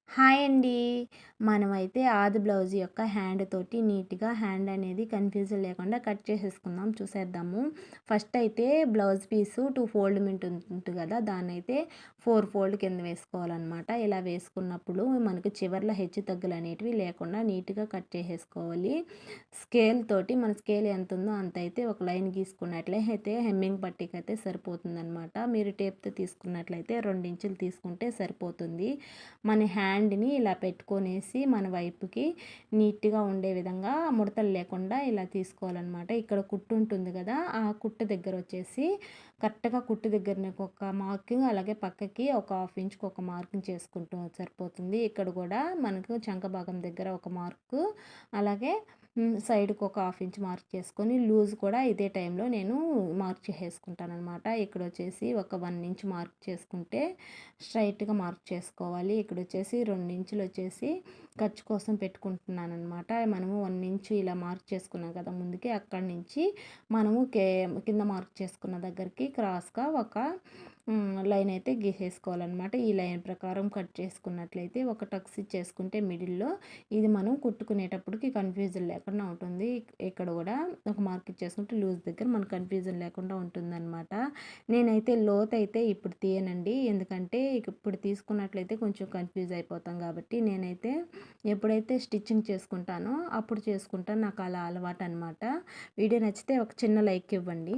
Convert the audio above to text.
Hi అండి. మనమైతే ఆది బ్లౌజ్ యొక్క హ్యాండ్ తోటి నీట్‌గా హ్యాండ్ అనేది కన్‌ఫ్యూజన్ లేకుండా కట్ చేసేసుకుందాం. చూసేద్దాము. ఫస్ట్ అయితే బ్లౌజ్ పీసు 2 ఫోల్డ్ ఉంటుంది కదా! దాన్నైతే 4 ఫోల్డ్ కింద వేసుకోవాలనమాట. ఇలా వేసుకున్నప్పుడు మనకు చివర్ల హెచ్చు తగ్గులనేటివి లేకుండా నీట్‌గా కట్ చేసేసుకోవాలి. స్కేల్ తోటి మన స్కేల్ ఎంతుందో అంతైతే ఒక లైన్ గీసుకున్నట్లయితే హెమ్మింగ్ పట్టీకైతే సరిపోతుందనమాట. మీరు టేప్‌తో తీసుకున్నట్లయితే 2 ఇంచులు తీసుకుంటే సరిపోతుంది. మన హ్యాండ్‌ని ఇలా పెట్టుకొనేసి మన వైపుకి నీట్‌గా ఉండే విధంగా ముడతలు లేకుండా ఇలా తీసుకోవాలనమాట. ఇక్కడ కుట్టు ఉంటుంది కదా! ఆ కుట్టు దగ్గరొచ్చేసి కరెక్ట్‌గా కుట్టు దగ్గరనే ఒక మార్కింగ్, అలాగే పక్కకి ఒక హాఫ్ ఇంచ్‌కి ఒక మార్కింగ్ చేసుకుంటూ సరిపోతుంది. ఇక్కడ కూడా మనకు చంక భాగం దగ్గర ఒక మార్కు, అలాగే సైడ్‌కి ఒక హాఫ్ ఇంచ్ మార్క్ చేసుకొని లూజ్ కూడా ఇదే టైంలో నేను మార్క్ చేసేసుకుంటాననమాట. ఇక్కడొచ్చేసి ఒక 1 ఇంచ్ మార్క్ చేసుకుంటే స్ట్రైట్‌గా మార్క్ చేసుకోవాలి. ఇక్కడొచ్చేసి 2 ఇంచులొచ్చేసి ఖర్చు కోసం పెట్టుకుంటున్నాననమాట. మనము 1 ఇంచు ఇలా మార్క్ చేసుకున్నాం కదా! ముందుకి అక్కడి నుంచి మనము కింద మార్క్ చేసుకున్న దగ్గరికి క్రాస్‌గా ఒక లైన్ అయితే గీసేసుకోవాలనమాట. ఈ లైన్ ప్రకారం కట్ చేసుకున్నట్లయితే ఒక టక్స్ ఇచ్చేసుకుంటే మిడిల్‌లో ఇది మనం కుట్టుకునేటప్పటికి కన్‌ఫ్యూజన్ లేకుండా ఉంటుంది. ఇక్కడ కూడా ఒక మార్క్ ఇచ్చేసుకుంటే లూజ్ దగ్గర మనకు కన్‌ఫ్యూజన్ లేకుండా ఉంటుందనమాట. నేనైతే లోతైతే ఇప్పుడు తీయనండి. ఎందుకంటే ఇప్పుడు తీసుకున్నట్లయితే కొంచెం కన్‌ఫ్యూజ్ అయిపోతాం కాబట్టి నేనైతే ఎప్పుడైతే స్టిచ్చింగ్ చేసుకుంటానో అప్పుడు చేసుకుంటాను. నాకు అలా అలవాటనమాట. వీడియో నచ్చితే ఒక చిన్న లైక్ ఇవ్వండి.